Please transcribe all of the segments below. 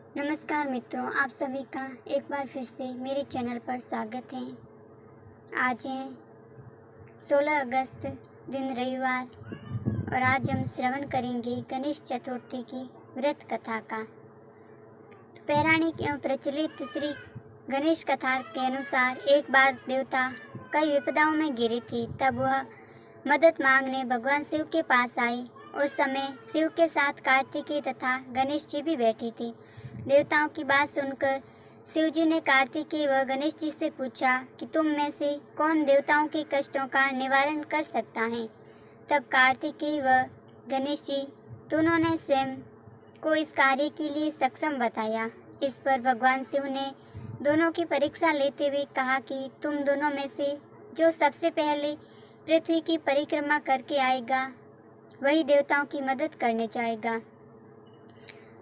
नमस्कार मित्रों, आप सभी का एक बार फिर से मेरे चैनल पर स्वागत है। आज है 16 अगस्त, दिन रविवार, और आज हम श्रवण करेंगे गणेश चतुर्थी की व्रत कथा का। पौराणिक एवं प्रचलित श्री गणेश कथा के अनुसार एक बार देवता कई विपदाओं में घिरे थे। तब वह मदद मांगने भगवान शिव के पास आए। उस समय शिव के साथ कार्तिकेय तथा गणेश जी भी बैठे थे। देवताओं की बात सुनकर शिव जी ने कार्तिकेय व गणेश जी से पूछा कि तुम में से कौन देवताओं के कष्टों का निवारण कर सकता है। तब कार्तिकेय व गणेश जी दोनों ने स्वयं को इस कार्य के लिए सक्षम बताया। इस पर भगवान शिव ने दोनों की परीक्षा लेते हुए कहा कि तुम दोनों में से जो सबसे पहले पृथ्वी की परिक्रमा करके आएगा वही देवताओं की मदद करने जाएगा।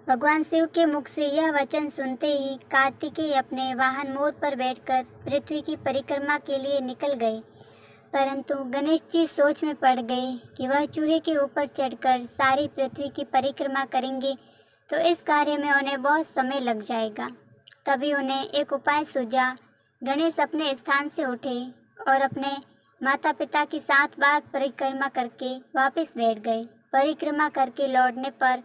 भगवान शिव के मुख से यह वचन सुनते ही कार्तिकेय अपने वाहन मोर पर बैठकर पृथ्वी की परिक्रमा के लिए निकल गए। परंतु गणेश जी सोच में पड़ गए कि वह चूहे के ऊपर चढ़कर सारी पृथ्वी की परिक्रमा करेंगे तो इस कार्य में उन्हें बहुत समय लग जाएगा। तभी उन्हें एक उपाय सूझा। गणेश अपने स्थान से उठे और अपने माता पिता की 7 बार परिक्रमा करके वापस बैठ गए। परिक्रमा करके लौटने पर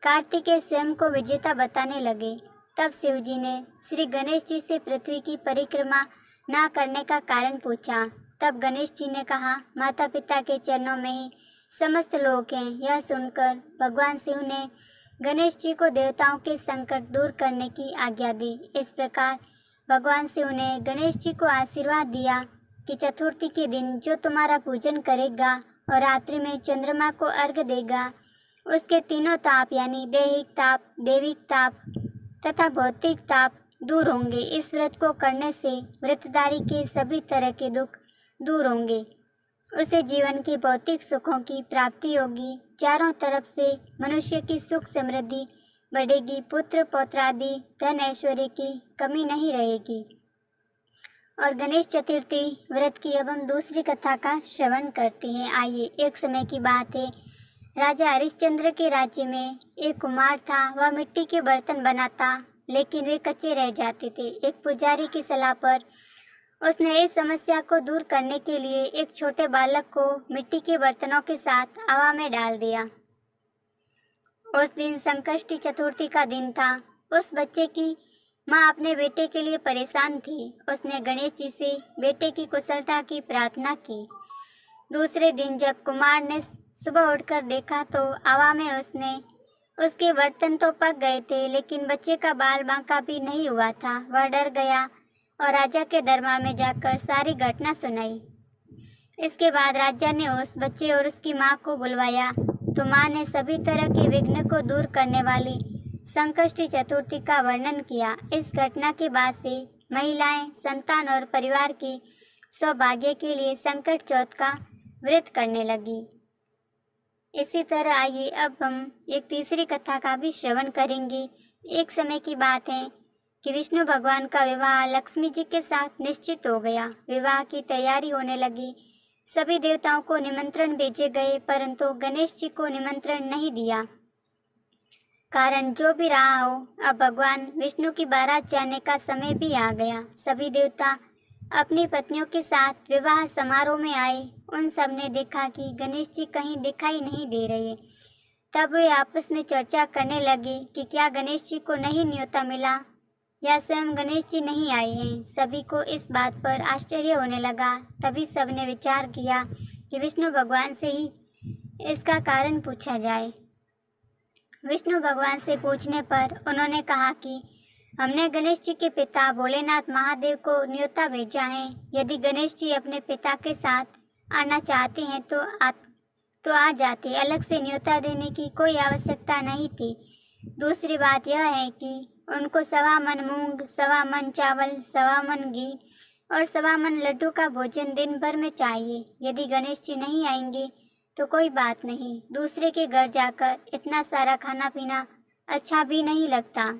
कार्तिकेय स्वयं को विजेता बताने लगे। तब शिव जी ने श्री गणेश जी से पृथ्वी की परिक्रमा ना करने का कारण पूछा। तब गणेश जी ने कहा, माता पिता के चरणों में ही समस्त लोग हैं। यह सुनकर भगवान शिव ने गणेश जी को देवताओं के संकट दूर करने की आज्ञा दी। इस प्रकार भगवान शिव ने गणेश जी को आशीर्वाद दिया कि चतुर्थी के दिन जो तुम्हारा पूजन करेगा और रात्रि में चंद्रमा को अर्घ्य देगा उसके तीनों ताप यानी दैहिक ताप, देविक ताप तथा भौतिक ताप दूर होंगे। इस व्रत को करने से व्रतधारी के सभी तरह के दुख दूर होंगे। उसे जीवन के भौतिक सुखों की प्राप्ति होगी। चारों तरफ से मनुष्य की सुख समृद्धि बढ़ेगी। पुत्र पौत्रादि धन ऐश्वर्य की कमी नहीं रहेगी। और गणेश चतुर्थी व्रत की अब हम दूसरी कथा का श्रवण करते हैं। आइए, एक समय की बात है। राजा हरिश्चंद्र के राज्य में एक कुमार था। वह मिट्टी के बर्तन बनाता, लेकिन वे कच्चे रह जाते थे। एक पुजारी की सलाह पर उसने इस समस्या को दूर करने के लिए एक छोटे बालक को मिट्टी के बर्तनों के साथ हवा में डाल दिया। उस दिन संकष्टी चतुर्थी का दिन था। उस बच्चे की माँ अपने बेटे के लिए परेशान थी। उसने गणेश जी से बेटे की कुशलता की प्रार्थना की। दूसरे दिन जब कुमार ने सुबह उठकर देखा तो हवा में उसके बर्तन तो पक गए थे, लेकिन बच्चे का बाल बांका भी नहीं हुआ था। वह डर गया और राजा के दरबार में जाकर सारी घटना सुनाई। इसके बाद राजा ने उस बच्चे और उसकी माँ को बुलवाया तो माँ ने सभी तरह के विघ्न को दूर करने वाली संकष्टी चतुर्थी का वर्णन किया। इस घटना के बाद से महिलाएं संतान और परिवार के सौभाग्य के लिए संकट चौथ का व्रत करने लगी। इसी तरह आइए अब हम एक तीसरी कथा का भी श्रवण करेंगे। एक समय की बात है कि विष्णु भगवान का विवाह लक्ष्मी जी के साथ निश्चित हो गया। विवाह की तैयारी होने लगी। सभी देवताओं को निमंत्रण भेजे गए, परंतु गणेश जी को निमंत्रण नहीं दिया। कारण जो भी रहा हो, अब भगवान विष्णु की बारात जाने का समय भी आ गया। सभी देवता अपनी पत्नियों के साथ विवाह समारोह में आए। उन सब ने देखा कि गणेश जी कहीं दिखाई नहीं दे रहे। तब वे आपस में चर्चा करने लगे कि क्या गणेश जी को नहीं न्योता मिला या स्वयं गणेश जी नहीं आए हैं। सभी को इस बात पर आश्चर्य होने लगा। तभी सब ने विचार किया कि विष्णु भगवान से ही इसका कारण पूछा जाए। विष्णु भगवान से पूछने पर उन्होंने कहा कि हमने गणेश जी के पिता भोलेनाथ महादेव को न्योता भेजा है। यदि गणेश जी अपने पिता के साथ आना चाहते हैं तो आ जाते। अलग से न्योता देने की कोई आवश्यकता नहीं थी। दूसरी बात यह है कि उनको 1.25 मन मूंग, 1.25 मन चावल, 1.25 मन घी और 1.25 मन लड्डू का भोजन दिन भर में चाहिए। यदि गणेश जी नहीं आएंगे तो कोई बात नहीं। दूसरे के घर जाकर इतना सारा खाना पीना अच्छा भी नहीं लगता।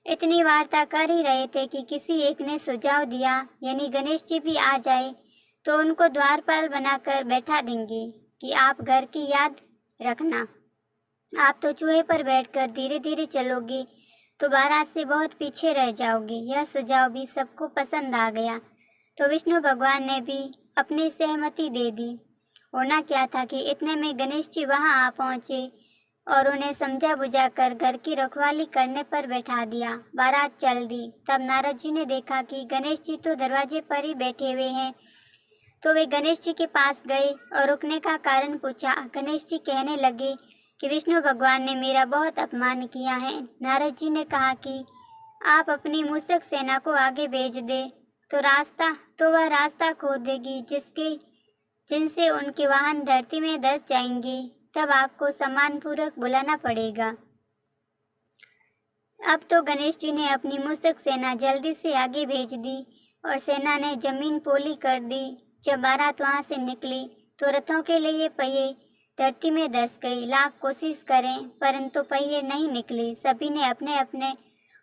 इतनी वार्ता कर ही रहे थे कि किसी एक ने सुझाव दिया, यानी गणेश जी भी आ जाए तो उनको द्वारपाल बनाकर बैठा देंगे कि आप घर की याद रखना। आप तो चूहे पर बैठकर धीरे धीरे चलोगे तो बारात से बहुत पीछे रह जाओगे। यह सुझाव भी सबको पसंद आ गया, तो विष्णु भगवान ने भी अपनी सहमति दे दी। होना क्या था कि इतने में गणेश जी वहां आ पहुंचे और उन्हें समझा बुझाकर घर की रखवाली करने पर बैठा दिया। बारात चल दी। तब नारद जी ने देखा कि गणेश जी तो दरवाजे पर ही बैठे हुए हैं, तो वे गणेश जी के पास गए और रुकने का कारण पूछा। गणेश जी कहने लगे कि विष्णु भगवान ने मेरा बहुत अपमान किया है। नारद जी ने कहा कि आप अपनी मूषक सेना को आगे भेज दे तो वह रास्ता खोदेगी जिनसे उनके वाहन धरती में धंस जाएंगे। तब आपको सम्मानपूर्वक बुलाना पड़ेगा। अब तो गणेश जी ने अपनी मूषक सेना जल्दी से आगे भेज दी और सेना ने जमीन पोली कर दी। जब बारात वहां से निकली तो रथों के लिए पहिए धरती में धंस गई। लाख कोशिश करें परंतु पहिए नहीं निकले। सभी ने अपने अपने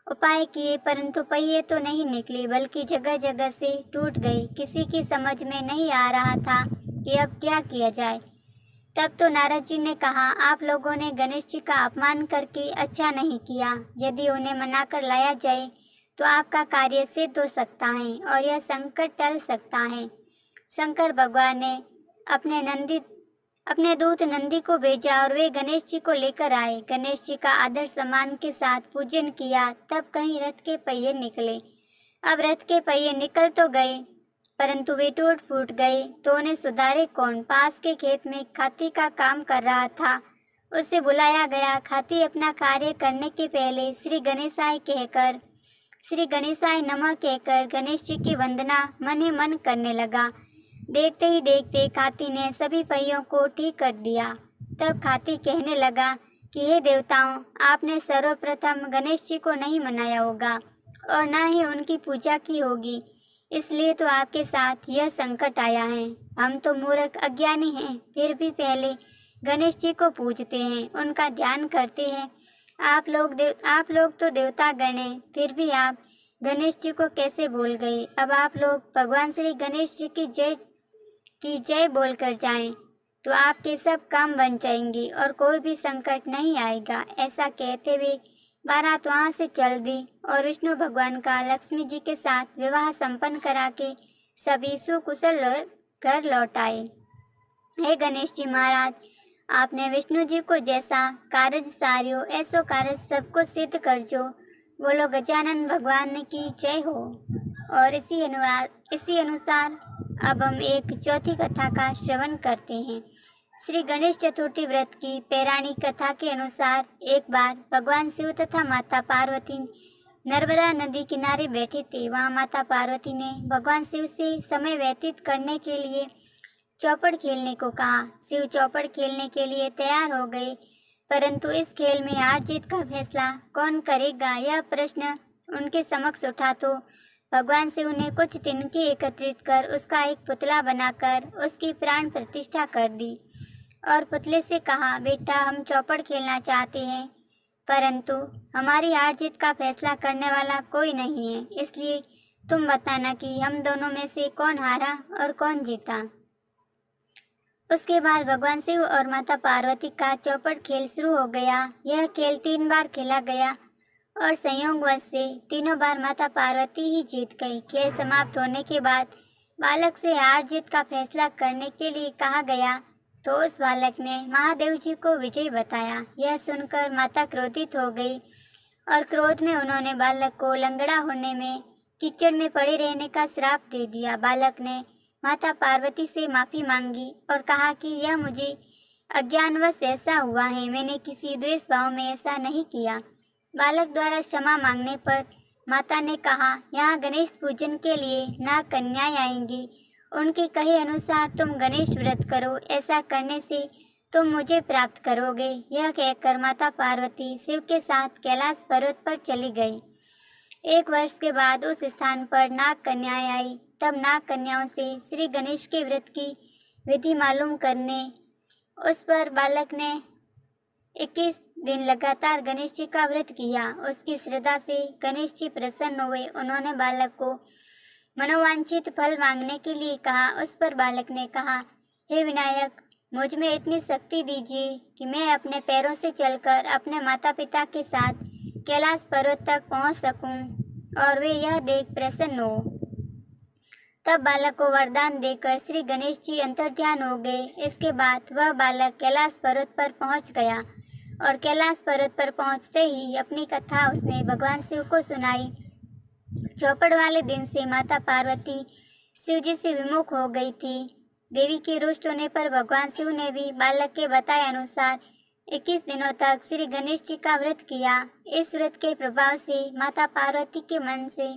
उपाय किए परंतु पहिए तो नहीं निकले, बल्कि जगह जगह से टूट गए। किसी की समझ में नहीं आ रहा था कि अब क्या किया जाए। तब तो नारद जी ने कहा, आप लोगों ने गणेश जी का अपमान करके अच्छा नहीं किया। यदि उन्हें मनाकर लाया जाए तो आपका कार्य सिद्ध हो सकता है और यह संकट टल सकता है। शंकर भगवान ने अपने दूत नंदी को भेजा और वे गणेश जी को लेकर आए। गणेश जी का आदर सम्मान के साथ पूजन किया। तब कहीं रथ के पहिए निकले। अब रथ के पहिए निकल तो गए परंतु वे टूट फूट गए, तो उन्हें सुधारे कौन। पास के खेत में खाती का काम कर रहा था, उसे बुलाया गया। खाती अपना कार्य करने के पहले श्री गणेशाय नमः कहकर गणेश जी की वंदना मन ही मन करने लगा। देखते ही देखते खाती ने सभी पहियों को ठीक कर दिया। तब खाती कहने लगा कि हे देवताओं, आपने सर्वप्रथम गणेश जी को नहीं मनाया होगा और न ही उनकी पूजा की होगी, इसलिए तो आपके साथ यह संकट आया है। हम तो मूर्ख अज्ञानी हैं, फिर भी पहले गणेश जी को पूजते हैं, उनका ध्यान करते हैं। आप लोग तो देवता गण हैं, फिर भी आप गणेश जी को कैसे भूल गए। अब आप लोग भगवान श्री गणेश जी की जय बोलकर जाएं, तो आपके सब काम बन जाएंगे और कोई भी संकट नहीं आएगा। ऐसा कहते हुए बारात वहां से चल दी और विष्णु भगवान का लक्ष्मी जी के साथ विवाह संपन्न करा के सभी सुकुशल घर लौट आए। हे गणेश जी महाराज, आपने विष्णु जी को जैसा कारज सारियो ऐसो कारज सबको सिद्ध कर जो। बोलो गजानन भगवान की जय हो। और इसी अनुसार अब हम एक चौथी कथा का श्रवण करते हैं। श्री गणेश चतुर्थी व्रत की पौराणिक कथा के अनुसार एक बार भगवान शिव तथा माता पार्वती नर्मदा नदी किनारे बैठे थे। वहाँ माता पार्वती ने भगवान शिव से समय व्यतीत करने के लिए चौपड़ खेलने को कहा। शिव चौपड़ खेलने के लिए तैयार हो गए, परंतु इस खेल में हार जीत का फैसला कौन करेगा, यह प्रश्न उनके समक्ष उठा। तो भगवान शिव ने कुछ तिनके एकत्रित कर उसका एक पुतला बनाकर उसकी प्राण प्रतिष्ठा कर दी और पुतले से कहा, बेटा, हम चौपड़ खेलना चाहते हैं, परंतु हमारी हार जीत का फैसला करने वाला कोई नहीं है, इसलिए तुम बताना कि हम दोनों में से कौन हारा और कौन जीता। उसके बाद भगवान शिव और माता पार्वती का चौपड़ खेल शुरू हो गया। यह खेल 3 बार खेला गया और संयोगवश से तीनों बार माता पार्वती ही जीत गई। खेल समाप्त होने के बाद बालक से हार जीत का फैसला करने के लिए कहा गया, तो उस बालक ने महादेव जी को विजयी बताया। यह सुनकर माता क्रोधित हो गई और क्रोध में उन्होंने बालक को लंगड़ा होने में, कीचड़ में पड़े रहने का श्राप दे दिया। बालक ने माता पार्वती से माफ़ी मांगी और कहा कि यह मुझे अज्ञानवश ऐसा हुआ है, मैंने किसी द्वेष भाव में ऐसा नहीं किया। बालक द्वारा क्षमा मांगने पर माता ने कहा, यहाँ गणेश पूजन के लिए नाग कन्याएं आएंगी, उनके कहे अनुसार तुम गणेश व्रत करो, ऐसा करने से तुम मुझे प्राप्त करोगे। यह कहकर माता पार्वती शिव के साथ कैलाश पर्वत पर चली गई। 1 वर्ष के बाद उस स्थान पर नाग कन्याएं आई। तब नाग कन्याओं से श्री गणेश के व्रत की विधि मालूम करने उस पर बालक ने 21 दिन लगातार गणेश जी का व्रत किया। उसकी श्रद्धा से गणेश जी प्रसन्न हुए। उन्होंने बालक को मनोवांछित फल मांगने के लिए कहा। उस पर बालक ने कहा, हे विनायक, मुझ में इतनी शक्ति दीजिए कि मैं अपने पैरों से चलकर अपने माता पिता के साथ कैलाश पर्वत तक पहुंच सकूं और वे यह देख प्रसन्न हो। तब बालक को वरदान देकर श्री गणेश जी अंतर्ध्यान हो गए। इसके बाद वह बालक कैलाश पर्वत पर पहुंच गया और कैलाश पर्वत पर पहुंचते ही अपनी कथा उसने भगवान शिव को सुनाई। चौपड़ वाले दिन से माता पार्वती शिव जी से विमुख हो गई थी। देवी के रुष्ट होने पर भगवान शिव ने भी बालक के बताए अनुसार 21 दिनों तक श्री गणेश जी का व्रत किया। इस व्रत के प्रभाव से माता पार्वती के मन से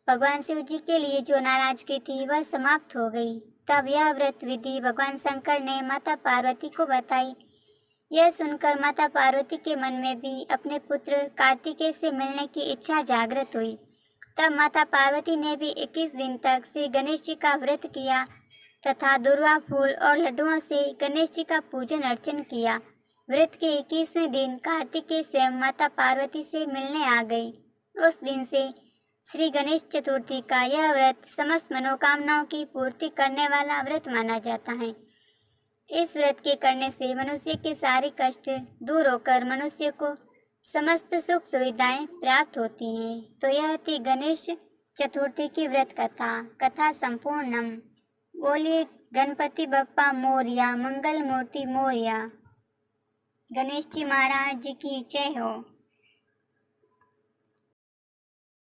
भगवान शिव जी के लिए जो नाराजगी थी वह समाप्त हो गई। तब यह व्रत विधि भगवान शंकर ने माता पार्वती को बताई। यह सुनकर माता पार्वती के मन में भी अपने पुत्र कार्तिकेय से मिलने की इच्छा जागृत हुई। तब माता पार्वती ने भी 21 दिन तक श्री गणेश जी का व्रत किया तथा दुर्वा फूल और लड्डुओं से गणेश जी का पूजन अर्चन किया। व्रत के 21वें दिन कार्तिकेय स्वयं माता पार्वती से मिलने आ गई। उस दिन से श्री गणेश चतुर्थी का यह व्रत समस्त मनोकामनाओं की पूर्ति करने वाला व्रत माना जाता है। इस व्रत के करने से मनुष्य के सारे कष्ट दूर होकर मनुष्य को समस्त सुख सुविधाएं प्राप्त होती हैं। तो यह थी गणेश चतुर्थी की व्रत कथा संपूर्णम। बोलिए गणपति बप्पा मोरया, मंगल मूर्ति मोरया, गणेश जी महाराज की जय हो।